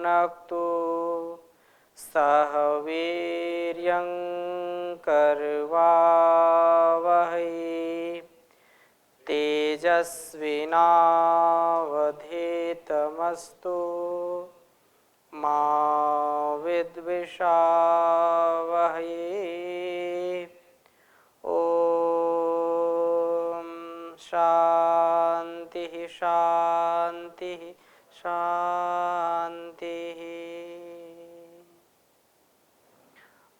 भुनक्तु सह वीर्यं करवावहै तेजस्विनावधीतमस्तु मा विद्विषावहै। ओम शांति शांति शांति।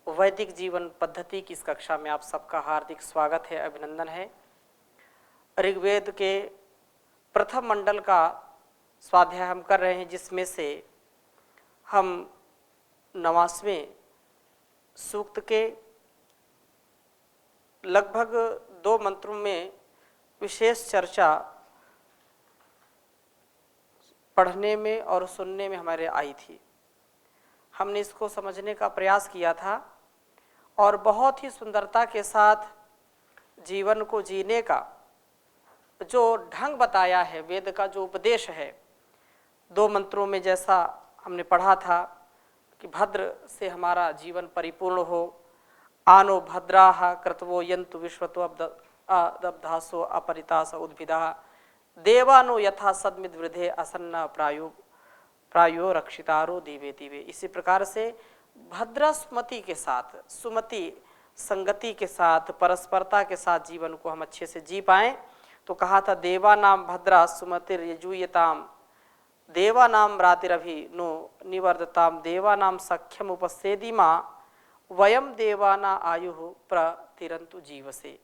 वैदिक जीवन पद्धति की इस कक्षा में आप सबका हार्दिक स्वागत है, अभिनंदन है। ऋग्वेद के प्रथम मंडल का स्वाध्याय हम कर रहे हैं, जिसमें से हम 9वें सूक्त के लगभग 2 मंत्रों में विशेष चर्चा पढ़ने में और सुनने में हमारे आई थी। हमने इसको समझने का प्रयास किया था और बहुत ही सुंदरता के साथ जीवन को जीने का जो ढंग बताया है, वेद का जो उपदेश है, 2 मंत्रों में जैसा हमने पढ़ा था कि भद्र से हमारा जीवन परिपूर्ण हो। आनो भद्राः कृतवो यन्तु विश्वतो अदब्धासो अपरितास उद्भिदा देवानो यथा सद्मिद वृद्धे असन्न प्रायो रक्षितारो दिवे दिवे। इसी प्रकार से भद्र सुमति के साथ, सुमति संगति के साथ, परस्परता के साथ जीवन को हम अच्छे से जी पाएं। तो कहा था देवानाम भद्रा सुमतिर यजूयताम देवानाम रातिरभि नो निवर्धताम देवानाम सख्यम उपसेदिमा वयम देवाना आयु प्रतिरंतु जीवसे।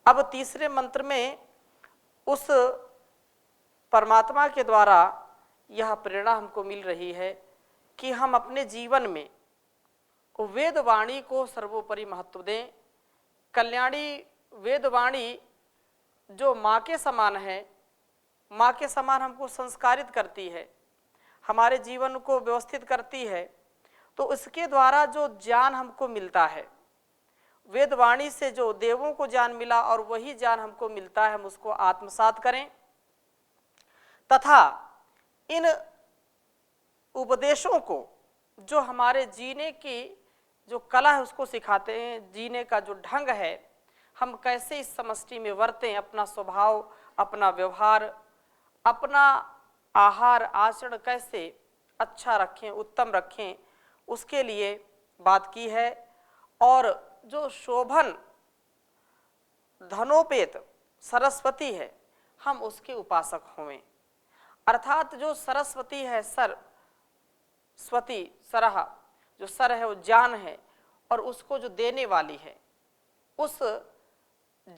अब तीसरे मंत्र में उस परमात्मा के द्वारा यह प्रेरणा हमको मिल रही है कि हम अपने जीवन में वेदवाणी को सर्वोपरि महत्व दें। कल्याणी वेदवाणी जो माँ के समान है, माँ के समान हमको संस्कारित करती है, हमारे जीवन को व्यवस्थित करती है। तो इसके द्वारा जो ज्ञान हमको मिलता है, वेदवाणी से जो देवों को ज्ञान मिला और वही ज्ञान हमको मिलता है, हम उसको आत्मसात करें तथा इन उपदेशों को जो हमारे जीने की जो कला है उसको सिखाते हैं। जीने का जो ढंग है, हम कैसे इस समष्टि में वर्तें, अपना स्वभाव, अपना व्यवहार, अपना आहार आचरण कैसे अच्छा रखें, उत्तम रखें, उसके लिए बात की है। और जो शोभन धनोपेत सरस्वती है, हम उसके उपासक होवें। अर्थात जो सरस्वती है, सरस्वती सरह, जो सर है वो ज्ञान है और उसको जो देने वाली है, उस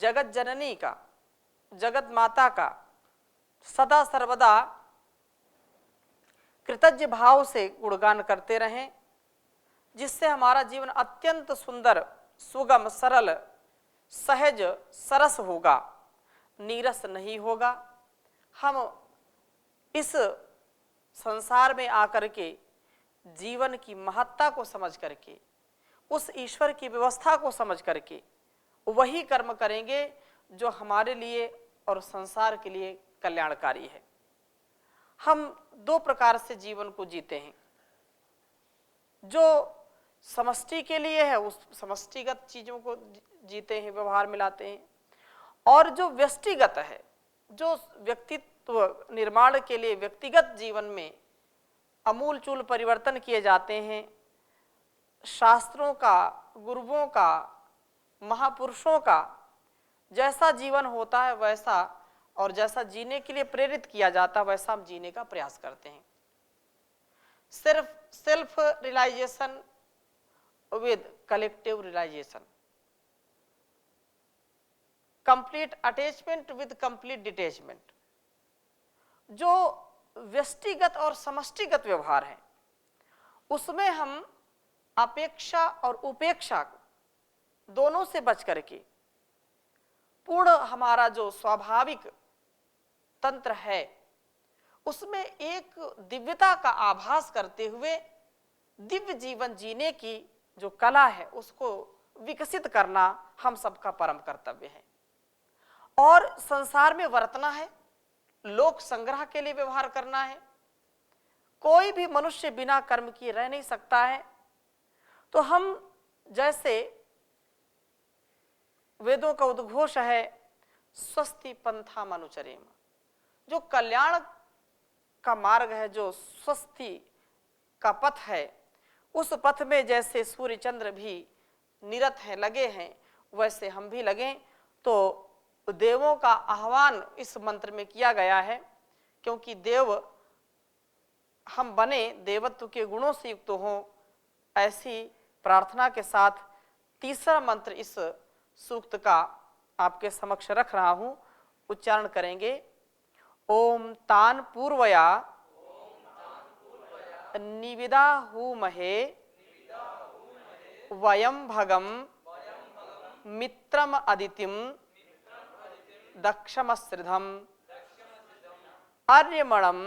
जगत जननी का, जगत माता का सदा सर्वदा कृतज्ञ भाव से गुणगान करते रहें, जिससे हमारा जीवन अत्यंत सुंदर, सुगम, सरल, सहज, सरस होगा, नीरस नहीं होगा। हम इस संसार में आकर के जीवन की महत्ता को समझ करके, उस ईश्वर की व्यवस्था को समझ करके वही कर्म करेंगे जो हमारे लिए और संसार के लिए कल्याणकारी है। हम 2 प्रकार से जीवन को जीते हैं। जो समष्टि के लिए है, उस समष्टिगत चीजों को जीते हैं, व्यवहार में लाते हैं। और जो व्यष्टिगत है, जो व्यक्तित्व निर्माण के लिए व्यक्तिगत जीवन में अमूलचूल परिवर्तन किए जाते हैं, शास्त्रों का, गुरुओं का, महापुरुषों का जैसा जीवन होता है वैसा, और जैसा जीने के लिए प्रेरित किया जाता है वैसा हम जीने का प्रयास करते हैं। सिर्फ self realization with collective realization, complete attachment with complete detachment. जो व्यष्टिगत और समष्टिगत व्यवहार है, उसमें हम अपेक्षा और उपेक्षा दोनों से बच करके पूर्ण हमारा जो स्वाभाविक तंत्र है उसमें एक दिव्यता का आभास करते हुए दिव्य जीवन जीने की जो कला है उसको विकसित करना हम सबका परम कर्तव्य है। और संसार में वर्तना है, लोक संग्रह के लिए व्यवहार करना है, कोई भी मनुष्य बिना कर्म किए रह नहीं सकता है। तो हम जैसे वेदों का उद्घोष है स्वस्ति पंथा मनुचरेम, जो कल्याण का मार्ग है, जो स्वस्ति का पथ है, उस पथ में जैसे सूर्य चंद्र भी निरत हैं, लगे हैं, वैसे हम भी लगें। तो देवों का आह्वान इस मंत्र में किया गया है, क्योंकि देव हम बने, देवत्व के गुणों से युक्त हों, ऐसी प्रार्थना के साथ तीसरा मंत्र इस सूक्त का आपके समक्ष रख रहा हूं। उच्चारण करेंगे। ओम तान पूर्वया निविदाहुमहे वयं भगम मित्रम अदितिम दक्षमश्रिधम आर्यमणम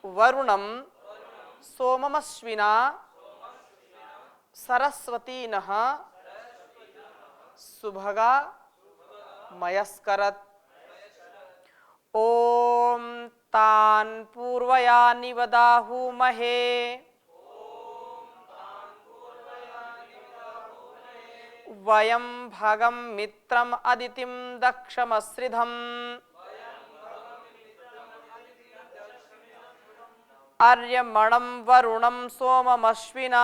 वरुणम सोममश्विना सरस्वती नः सुभगा मयस्करत्। ओम तान पूर्वया निवदाहुमहे वयं भगं मित्रम अदितिम दक्षमश्रिधम आर्यमणं वरुणं सोममश्विना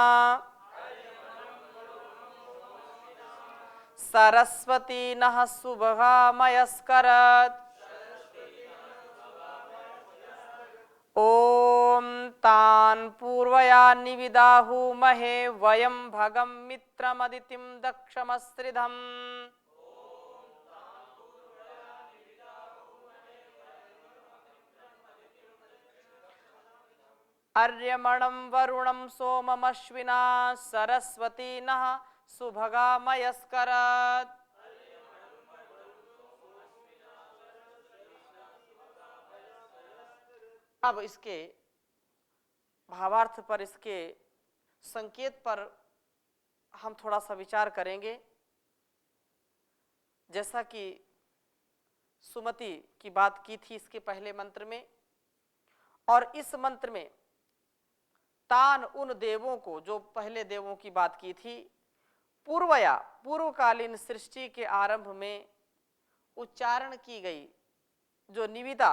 सरस्वती नः सुभगा मयस्करत्। ओम तान पूर्वया निविदाहुमहे वयं भगं मित्रमदितिं दक्षमश्रिधम् आर्यमणं वरुणं सोममश्विना सरस्वती नः सुभगा मयस्करत्। अब इसके भावार्थ पर, इसके संकेत पर हम थोड़ा सा विचार करेंगे। जैसा कि सुमति की बात की थी इसके पहले मंत्र में, और इस मंत्र में तान उन देवों को, जो पहले देवों की बात की थी, पूर्वया पूर्वकालीन सृष्टि के आरंभ में उच्चारण की गई, जो निविदा,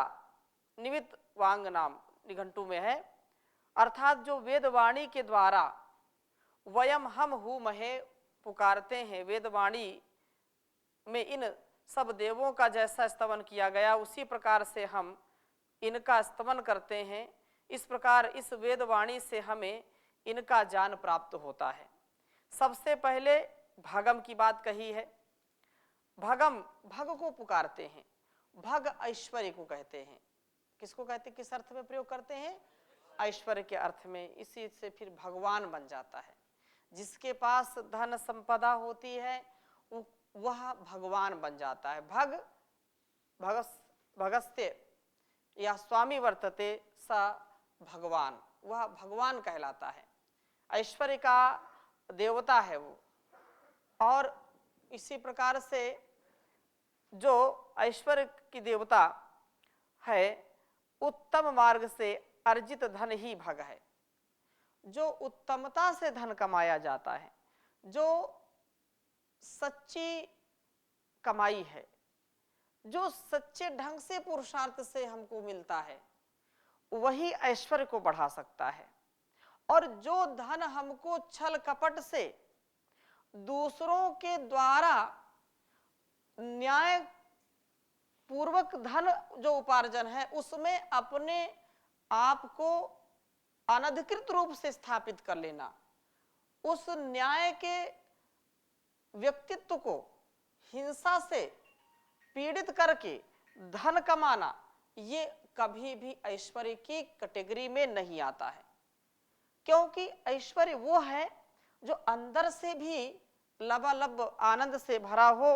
निमित वांग नाम निघंटु में है, अर्थात जो वेदवाणी के द्वारा वयम हम हु महे पुकारते हैं, वेदवाणी में इन सब देवों का जैसा स्तवन किया गया उसी प्रकार से हम इनका स्तवन करते हैं। इस प्रकार इस वेदवाणी से हमें इनका ज्ञान प्राप्त होता है। सबसे पहले भगम की बात कही है। भगम, भग को पुकारते हैं। भग ऐश्वर्य को कहते हैं। किसको कहते हैं, किस अर्थ में प्रयोग करते हैं? ऐश्वर्य के अर्थ में। इसी से फिर भगवान बन जाता है। जिसके पास धन संपदा होती है वह भगवान बन जाता है। भग भगस्ते या स्वामी वर्तते स भगवान, वह भगवान कहलाता है। ऐश्वर्य का देवता है वो। और इसी प्रकार से जो ऐश्वर्य की देवता है, उत्तम मार्ग से अर्जित धन ही भग है। जो उत्तमता से धन कमाया जाता है, जो सच्ची कमाई है, जो सच्चे ढंग से पुरुषार्थ से हमको मिलता है, वही ऐश्वर्य को बढ़ा सकता है। और जो धन हमको छल कपट से दूसरों के द्वारा न्याय पूर्वक धन जो उपार्जन है उसमें अपने आप को अनधिकृत रूप से स्थापित कर लेना, उस न्याय के व्यक्तित्व को हिंसा से पीड़ित करके धन कमाना, ये कभी भी ऐश्वर्य की कैटेगरी में नहीं आता है। क्योंकि ऐश्वर्य वो है जो अंदर से भी लबालब आनंद से भरा हो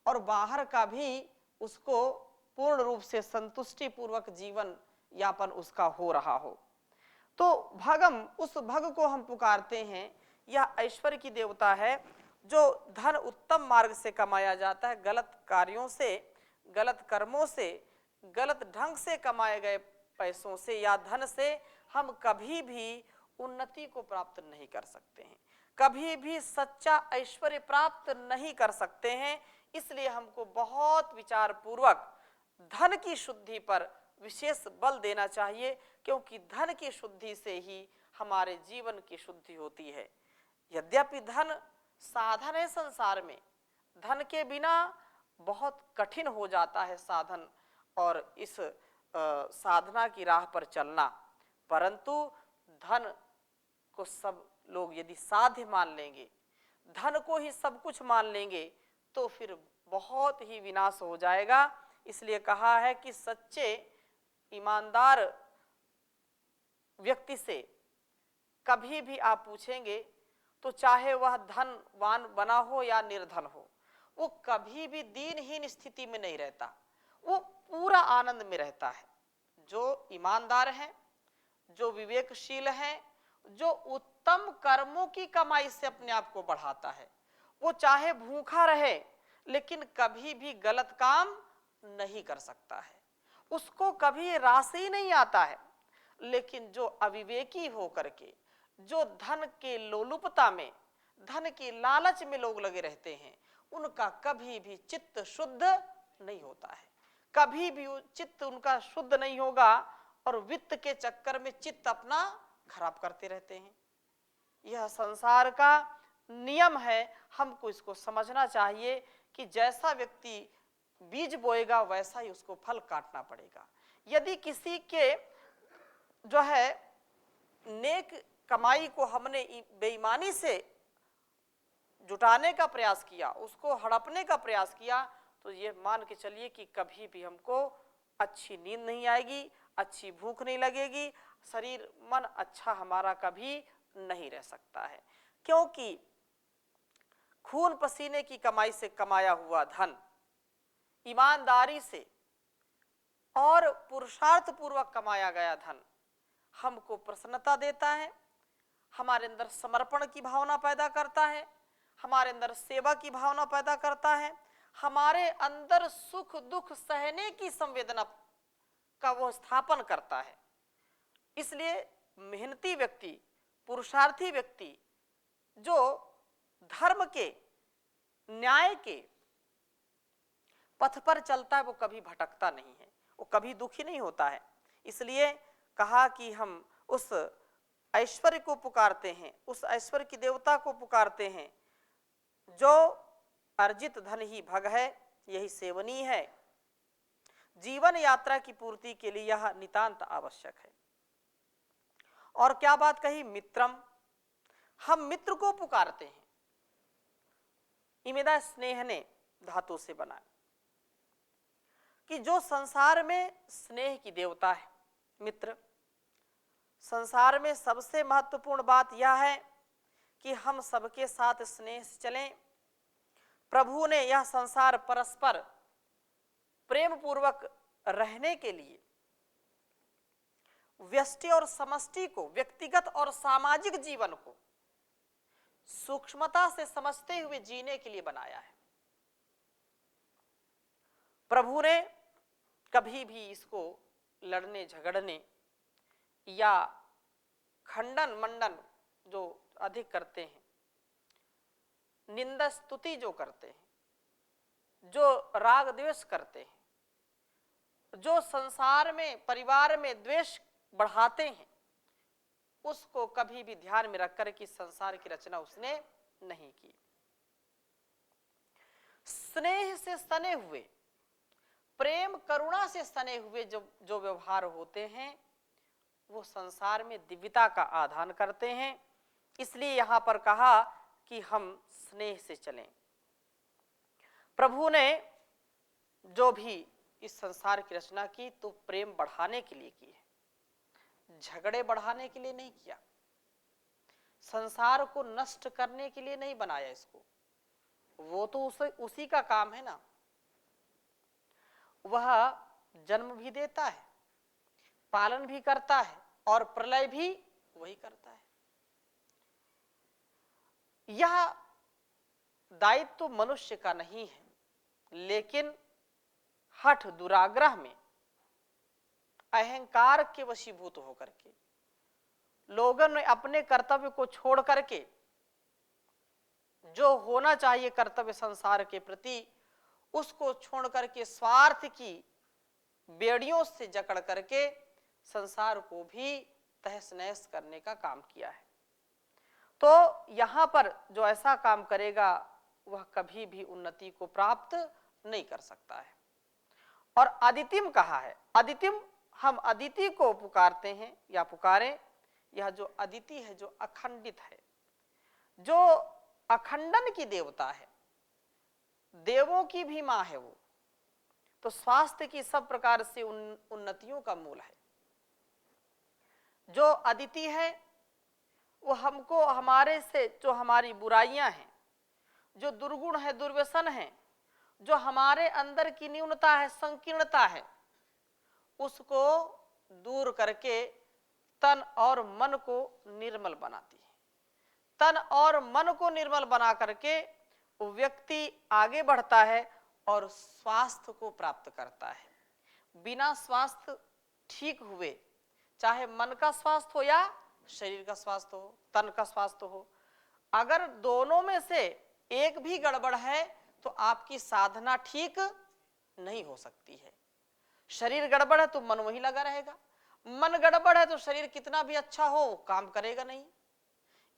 और बाहर का भी उसको पूर्ण रूप से संतुष्टि पूर्वक जीवन यापन उसका हो रहा हो। तो भगम, उस भग को हम पुकारते हैं। यह ऐश्वर्य की देवता है। जो धन उत्तम मार्ग से कमाया जाता है, गलत कार्यों से, गलत कर्मों से, गलत ढंग से कमाए गए पैसों से या धन से हम कभी भी उन्नति को प्राप्त नहीं कर सकते हैं, कभी भी सच्चा ऐश्वर्य प्राप्त नहीं कर सकते हैं। इसलिए हमको बहुत विचार पूर्वक धन की शुद्धि पर विशेष बल देना चाहिए, क्योंकि धन की शुद्धि से ही हमारे जीवन की शुद्धि होती है। यद्यपि धन साधन है संसार में, धन के बिना बहुत कठिन हो जाता है साधन और इस साधना की राह पर चलना, परंतु धन को सब लोग यदि साध्य मान लेंगे, धन को ही सब कुछ मान लेंगे, तो फिर बहुत ही विनाश हो जाएगा। इसलिए कहा है कि सच्चे ईमानदार व्यक्ति से कभी भी आप पूछेंगे तो चाहे वह धनवान बना हो या निर्धन हो, वो कभी भी दीनहीन स्थिति में नहीं रहता, वो पूरा आनंद में रहता है। जो ईमानदार है, जो विवेकशील है, जो उत्तम कर्मों की कमाई से अपने आप को बढ़ाता है, वो चाहे भूखा रहे लेकिन कभी भी गलत काम नहीं कर सकता है, उसको कभी राशि नहीं आता है। लेकिन जो अविवेकी हो करके, जो धन के लोलुपता में, धन की लालच में लोग लगे रहते हैं, उनका कभी भी चित्त शुद्ध नहीं होता है, कभी भी चित्त उनका शुद्ध नहीं होगा और वित्त के चक्कर में चित्त अपना खराब करते रहते हैं। यह संसार का नियम है, हमको इसको समझना चाहिए कि जैसा व्यक्ति बीज बोएगा वैसा ही उसको फल काटना पड़ेगा। यदि किसी के जो है नेक कमाई को हमने बेईमानी से जुटाने का प्रयास किया, उसको हड़पने का प्रयास किया, तो ये मान के चलिए कि कभी भी हमको अच्छी नींद नहीं आएगी, अच्छी भूख नहीं लगेगी, शरीर मन अच्छा हमारा कभी नहीं रह सकता है। क्योंकि खून पसीने की कमाई से कमाया हुआ धन, ईमानदारी से और पुरुषार्थ पूर्वक कमाया गया धन हमको प्रसन्नता देता है, हमारे अंदर समर्पण की भावना पैदा करता है, हमारे अंदर सेवा की भावना पैदा करता है, हमारे अंदर सुख दुख सहने की संवेदना का वो स्थापन करता है। इसलिए मेहनती व्यक्ति, पुरुषार्थी व्यक्ति जो धर्म के, न्याय के पथ पर चलता है, वो कभी भटकता नहीं है, वो कभी दुखी नहीं होता है। इसलिए कहा कि हम उस ऐश्वर्य को पुकारते हैं, उस ऐश्वर्य की देवता को पुकारते हैं, जो अर्जित धन ही भग है, यही सेवनीय है। जीवन यात्रा की पूर्ति के लिए यह नितांत आवश्यक है। और क्या बात कही, मित्रम, हम मित्र को पुकारते हैं। इमेदा स्नेहने धातु से बना कि जो संसार में स्नेह की देवता है मित्र। संसार में सबसे महत्वपूर्ण बात यह है कि हम सबके साथ स्नेह से चलें। प्रभु ने यह संसार परस्पर प्रेम पूर्वक रहने के लिए व्यष्टि और समष्टि को, व्यक्तिगत और सामाजिक जीवन को सूक्ष्मता से समझते हुए जीने के लिए बनाया है। प्रभु ने कभी भी इसको लड़ने झगड़ने या खंडन मंडन जो अधिक करते हैं, निंदा स्तुति जो करते हैं, जो राग द्वेष करते हैं, जो संसार में, परिवार में द्वेष बढ़ाते हैं, उसको कभी भी ध्यान में रखकर कि संसार की रचना उसने नहीं की। स्नेह से सने हुए, प्रेम करुणा से सने हुए जो व्यवहार होते हैं, वो संसार में दिव्यता का आधान करते हैं। इसलिए यहां पर कहा कि हम स्नेह से चलें। प्रभु ने जो भी इस संसार की रचना की तो प्रेम बढ़ाने के लिए की है, झगड़े बढ़ाने के लिए नहीं किया, संसार को नष्ट करने के लिए नहीं बनाया इसको। वो तो उसी का काम है ना, वह जन्म भी देता है, पालन भी करता है और प्रलय भी वही करता है। यह दायित्व तो मनुष्य का नहीं है, लेकिन हठ दुराग्रह में अहंकार के वशीभूत होकर के लोगों ने अपने कर्तव्य को छोड़ करके जो होना चाहिए कर्तव्य संसार के प्रति, उसको छोड़ करके स्वार्थ की बेड़ियों से जकड़ करके संसार को भी तहस नहस करने का काम किया है। तो यहाँ पर जो ऐसा काम करेगा वह कभी भी उन्नति को प्राप्त नहीं कर सकता है। और अदितिम कहा है, अदितिम, हम अदिति को पुकारते हैं या पुकारें। यह जो अदिति है जो अखंडित है, जो अखंडन की देवता है, देवों की भी मां है वो, तो स्वास्थ्य की सब प्रकार से उन्नतियों का मूल है। जो अदिति है वो हमको हमारे से जो हमारी बुराइयां हैं, जो दुर्गुण है, दुर्व्यसन है, जो हमारे अंदर की न्यूनता है, संकीर्णता है, उसको दूर करके तन और मन को निर्मल बनाती है। तन और मन को निर्मल बना करके वो व्यक्ति आगे बढ़ता है और स्वास्थ्य को प्राप्त करता है। बिना स्वास्थ्य ठीक हुए, चाहे मन का स्वास्थ्य हो या शरीर का स्वास्थ्य हो, तन का स्वास्थ्य हो, अगर दोनों में से एक भी गड़बड़ है तो आपकी साधना ठीक नहीं हो सकती है। शरीर गड़बड़ है तो मन वहीं लगा रहेगा, मन गड़बड़ है तो शरीर कितना भी अच्छा हो काम करेगा नहीं।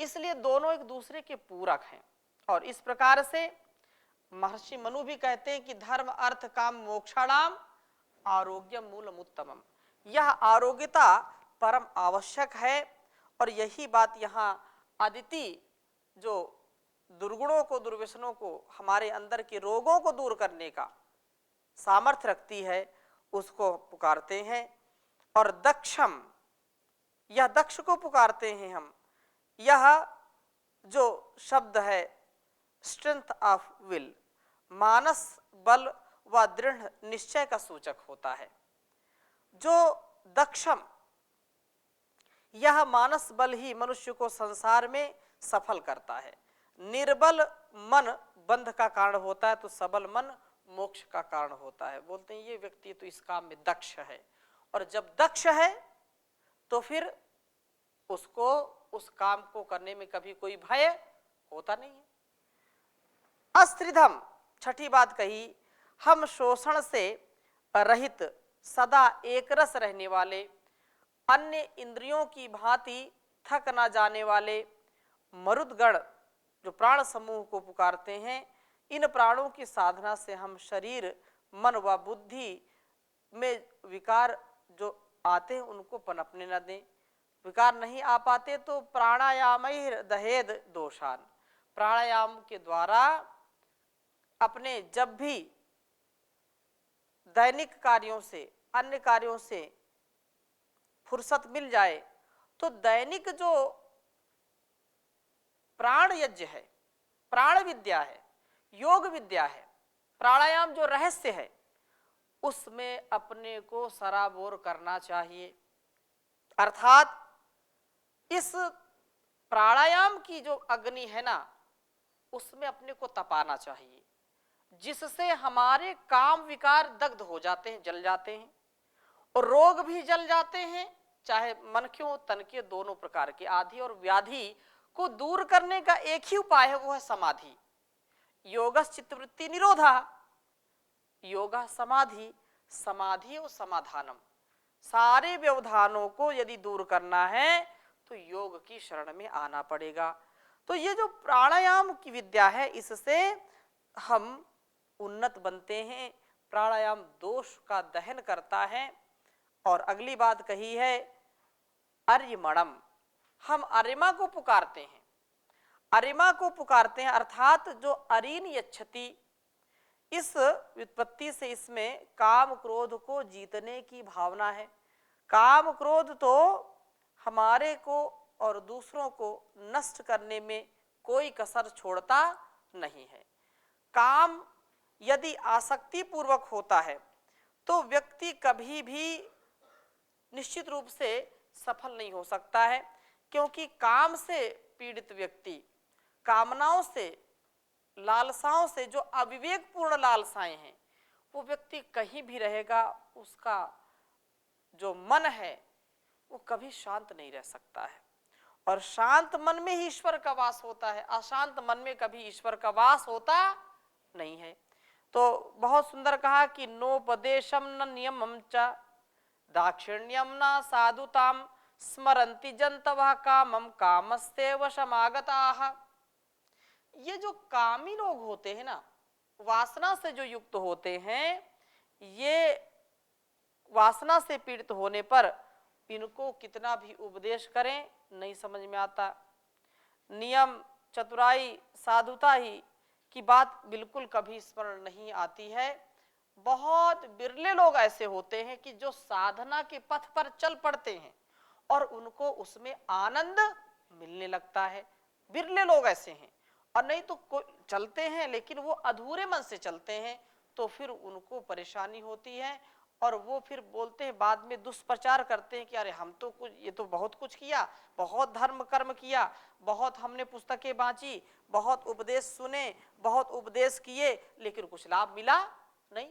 इसलिए दोनों एक दूसरे के पूरक हैं। और इस प्रकार से महर्षि मनु भी कहते हैं कि धर्म अर्थ काम मोक्षाणाम आरोग्यम मूलम उत्तमम। यह आरोग्यता परम आवश्यक है। और यही बात यहाँ अदिति जो दुर्गुणों को, दुर्व्यसनों को, हमारे अंदर के रोगों को दूर करने का सामर्थ्य रखती है, उसको पुकारते हैं। और दक्षम, यह दक्ष को पुकारते हैं हम। यह जो शब्द है स्ट्रेंथ ऑफ विल, मानस बल व दृढ़ निश्चय का सूचक होता है। जो दक्षम, यह मानस बल ही मनुष्य को संसार में सफल करता है। निर्बल मन बंध का कारण होता है तो सबल मन मोक्ष का कारण होता है। बोलते हैं ये व्यक्ति तो इस काम में दक्ष है, और जब दक्ष है तो फिर उसको उस काम को करने में कभी कोई भय होता नहीं है। अस्त्रिधम, छठी बात कही, हम शोषण से रहित सदा एकरस रहने वाले, अन्य इंद्रियों की भांति थक ना जाने वाले मरुदगण जो प्राण समूह को पुकारते हैं। इन प्राणों की साधना से हम शरीर, मन व बुद्धि में विकार जो आते हैं उनको पनपने न दें। विकार नहीं आ पाते तो प्राणायाम ही दहेद दोषान, प्राणायाम के द्वारा अपने जब भी दैनिक कार्यों से, अन्य कार्यों से फुर्सत मिल जाए तो दैनिक जो प्राण यज्ञ है, प्राण विद्या है, योग विद्या है, प्राणायाम जो रहस्य है, उसमें अपने को सराबोर करना चाहिए। अर्थात इस प्राणायाम की जो अग्नि है ना, उसमें अपने को तपाना चाहिए, जिससे हमारे काम विकार दग्ध हो जाते हैं, जल जाते हैं, और रोग भी जल जाते हैं, चाहे मन के हो तन के, दोनों प्रकार के आदि और व्याधि को दूर करने का एक ही उपाय है, वो है समाधि। योगस चित्तवृत्ति निरोधा, योगा समाधि, समाधि और समाधानम। सारे व्यवधानों को यदि दूर करना है तो योग की शरण में आना पड़ेगा। तो ये जो प्राणायाम की विद्या है, इससे हम उन्नत बनते हैं। प्राणायाम दोष का दहन करता है। और अगली बात कही है अर्यमणम, हम अरिमा को पुकारते हैं। अरिमा को पुकारते हैं अर्थात जो अरीन यच्छति, इस व्युत्पत्ति से इसमें काम क्रोध को जीतने की भावना है। काम क्रोध तो हमारे को और दूसरों को नष्ट करने में कोई कसर छोड़ता नहीं है। काम यदि आसक्ति पूर्वक होता है तो व्यक्ति कभी भी निश्चित रूप से सफल नहीं हो सकता है, क्योंकि काम से पीड़ित व्यक्ति, कामनाओं से, लालसाओं से, जो अविवेकपूर्ण लालसाएं हैं, वो व्यक्ति कहीं भी रहेगा, उसका जो मन है वो कभी शांत नहीं रह सकता है। और शांत मन में ही ईश्वर का वास होता है, अशांत मन में कभी ईश्वर का वास होता नहीं है। तो बहुत सुंदर कहा कि नोपदेशम न नियमम च दाक्षिण्यम न साधुताम स्मरन्ति जंतवः कामम कामस्तेव समागताः। ये जो कामी लोग होते हैं ना, वासना से जो युक्त होते हैं, ये वासना से पीड़ित होने पर इनको कितना भी उपदेश करें नहीं समझ में आता। नियम, चतुराई, साधुता ही की बात बिल्कुल कभी स्मरण नहीं आती है। बहुत बिरले लोग ऐसे होते हैं कि जो साधना के पथ पर चल पड़ते हैं और उनको उसमें आनंद मिलने लगता है। बिरले लोग ऐसे हैं। और नहीं तो चलते हैं लेकिन वो अधूरे मन से चलते हैं, तो फिर उनको परेशानी होती है और वो फिर बोलते हैं, बाद में दुष्प्रचार करते हैं कि अरे हम तो कुछ, ये तो बहुत कुछ किया, बहुत धर्म कर्म किया, बहुत हमने पुस्तकें बांची, बहुत उपदेश सुने, बहुत उपदेश किए, लेकिन कुछ लाभ मिला नहीं।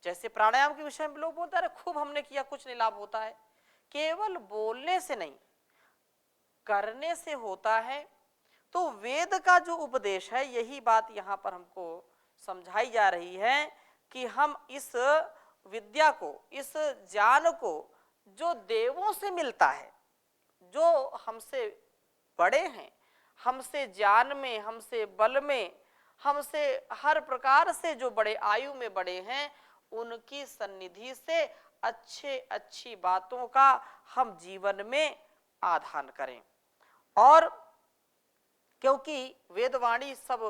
जैसे प्राणायाम के विषय में लोग बोलते हैं अरे खूब हमने किया, कुछ नहीं लाभ होता है। केवल बोलने से नहीं, करने से होता है। तो वेद का जो उपदेश है, यही बात यहाँ पर हमको समझाई जा रही है कि हम इस विद्या को, इस ज्ञान को जो देवों से मिलता है, जो हमसे बड़े हैं, हमसे ज्ञान में, हमसे बल में, हमसे हर प्रकार से जो बड़े आयु में बड़े हैं, उनकी सन्निधि से अच्छे अच्छी बातों का हम जीवन में आधान करें। और क्योंकि वेदवाणी सब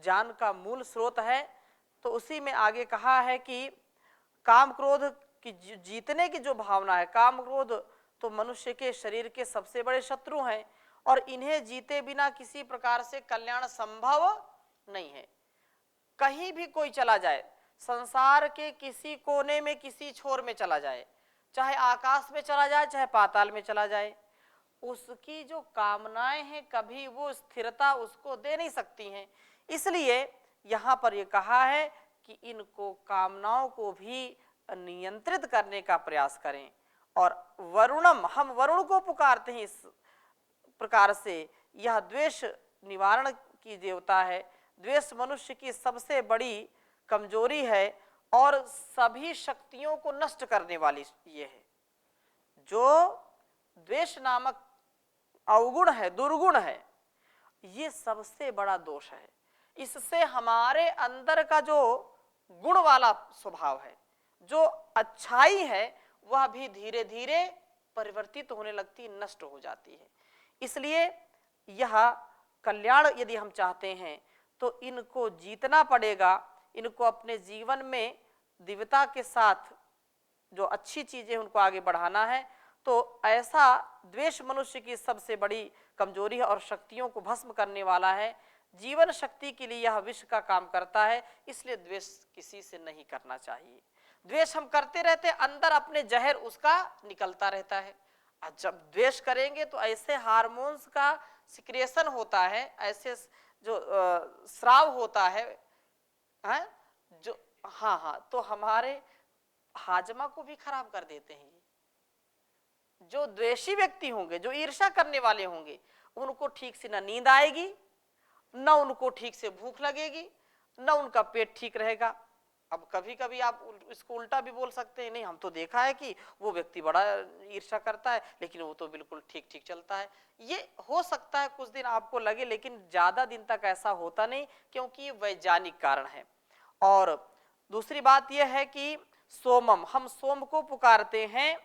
ज्ञान का मूल स्रोत है, तो उसी में आगे कहा है कि काम क्रोध की जीतने की जो भावना है, काम क्रोध तो मनुष्य के शरीर के सबसे बड़े शत्रु हैं और इन्हें जीते बिना किसी प्रकार से कल्याण संभव नहीं है। कहीं भी कोई चला जाए, संसार के किसी कोने में, किसी छोर में चला जाए, चाहे आकाश में चला जाए, चाहे पाताल में चला जाए, उसकी जो कामनाएं हैं कभी वो स्थिरता उसको दे नहीं सकती हैं। इसलिए यहाँ पर ये कहा है कि इनको कामनाओं को भी नियंत्रित करने का प्रयास करें। और वरुणम, हम वरुण को पुकारते हैं इस प्रकार से। यह द्वेष निवारण की देवता है। द्वेष मनुष्य की सबसे बड़ी कमजोरी है और सभी शक्तियों को नष्ट करने वाली ये है। जो द्वेष नामक अवगुण है, दुर्गुण है, ये सबसे बड़ा दोष है। इससे हमारे अंदर का जो गुण वाला स्वभाव है, जो अच्छाई है, वह भी धीरे धीरे परिवर्तित होने लगती, नष्ट हो जाती है। इसलिए यह कल्याण यदि हम चाहते हैं तो इनको जीतना पड़ेगा। इनको अपने जीवन में दिव्यता के साथ जो अच्छी चीजें उनको आगे बढ़ाना है। तो ऐसा द्वेष मनुष्य की सबसे बड़ी कमजोरी है और शक्तियों को भस्म करने वाला है। जीवन शक्ति के लिए यह विष का काम करता है, इसलिए द्वेष किसी से नहीं करना चाहिए। द्वेष हम करते रहते, अंदर अपने जहर उसका निकलता रहता है। जब द्वेष करेंगे तो ऐसे हार्मोन्स का सिक्रेशन होता है, ऐसे जो स्राव होता है, जो तो हमारे हाजमा को भी खराब कर देते हैं। जो द्वेषी व्यक्ति होंगे, जो ईर्ष्या करने वाले होंगे, उनको ठीक से ना नींद आएगी, न उनको ठीक से भूख लगेगी, न उनका पेट ठीक रहेगा। अब कभी कभी आप इसको उल्टा भी बोल सकते हैं, नहीं हम तो देखा है कि वो व्यक्ति बड़ा ईर्ष्या करता है लेकिन वो तो बिल्कुल ठीक ठीक चलता है। ये हो सकता है कुछ दिन आपको लगे, लेकिन ज्यादा दिन तक ऐसा होता नहीं, क्योंकि ये वैज्ञानिक कारण है। और दूसरी बात यह है कि सोमम, हम सोम को पुकारते हैं,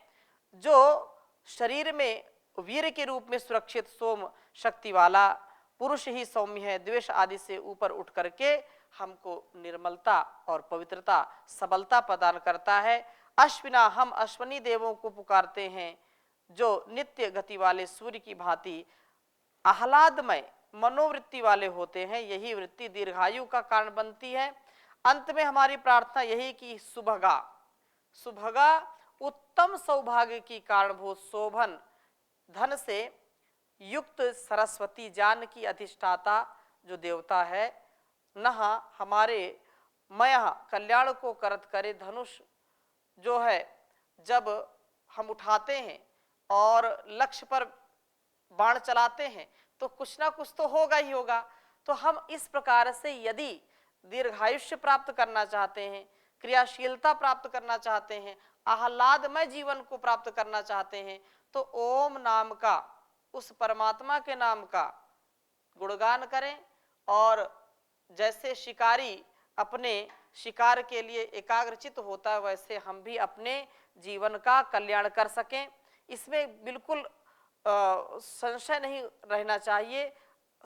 जो शरीर में वीर के रूप में सुरक्षित सोम शक्ति वाला पुरुष ही सौम्य है। द्वेष आदि से ऊपर उठ करके हमको निर्मलता और पवित्रता, सबलता प्रदान करता है। अश्विना, हम अश्वनी देवों को पुकारते हैं, जो नित्य गति वाले सूर्य की भांति आह्लादमय मनोवृत्ति वाले होते हैं। यही वृत्ति दीर्घायु का कारण बनती है। अंत में हमारी प्रार्थना यही कि सुभगा, सुभगा उत्तम सौभाग्य की कारणभूत शोभन धन से युक्त सरस्वती, ज्ञान की अधिष्ठाता जो देवता है, नहा हमारे मया कल्याण को करत करे। धनुष जो है जब हम उठाते हैं और लक्ष्य पर बाण चलाते हैं तो कुछ ना कुछ तो होगा ही होगा। तो हम इस प्रकार से यदि दीर्घायुष्य प्राप्त करना चाहते हैं, क्रियाशीलता प्राप्त करना चाहते हैं, आह्लादमय जीवन को प्राप्त करना चाहते हैं, तो ओम नाम का, उस परमात्मा के नाम का गुणगान करें। और जैसे शिकारी अपने शिकार के लिए एकाग्रचित होता है, वैसे हम भी अपने जीवन का कल्याण कर सकें, इसमें बिल्कुल संशय नहीं रहना चाहिए।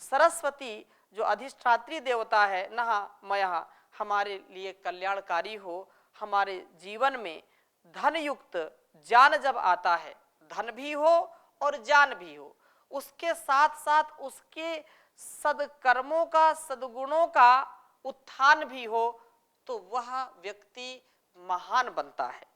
सरस्वती जो अधिष्ठात्री देवता है नहा मया, हमारे लिए कल्याणकारी हो। हमारे जीवन में धन युक्त ज्ञान जब आता है, धन भी हो और ज्ञान भी हो, उसके साथ साथ उसके सदकर्मों का, सद्गुणों का उत्थान भी हो, तो वह व्यक्ति महान बनता है।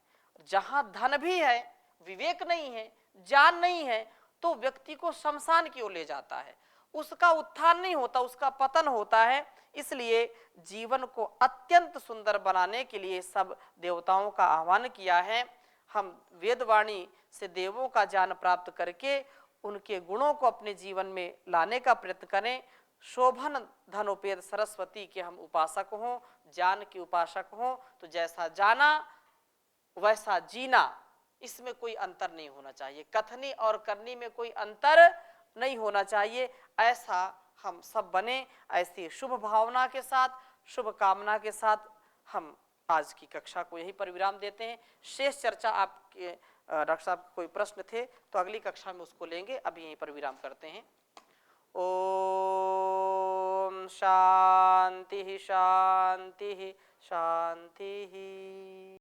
जहां धन भी है, विवेक नहीं है, ज्ञान नहीं है, तो व्यक्ति को शमशान की ओर ले जाता है, उसका उत्थान नहीं होता, उसका पतन होता है। इसलिए जीवन को अत्यंत सुंदर बनाने के लिए सब देवताओं का आह्वान किया है। हम वेदवाणी से देवों का ज्ञान प्राप्त करके उनके गुणों को अपने जीवन में लाने का प्रयत्न करें। शोभन धनोपेद सरस्वती के हम उपासक हों, ज्ञान के उपासक हों, तो जैसा जाना वैसा जीना, इसमें कोई अंतर नहीं होना चाहिए, कथनी और करनी में कोई अंतर नहीं होना चाहिए। ऐसा हम सब बने। ऐसी शुभ भावना के साथ, शुभ कामना के साथ हम आज की कक्षा को यहीं पर विराम देते हैं। शेष चर्चा आपके डॉक्टर साहब कोई प्रश्न थे तो अगली कक्षा में उसको लेंगे, अभी यहीं पर विराम करते हैं। ओम शांति शांति शांति।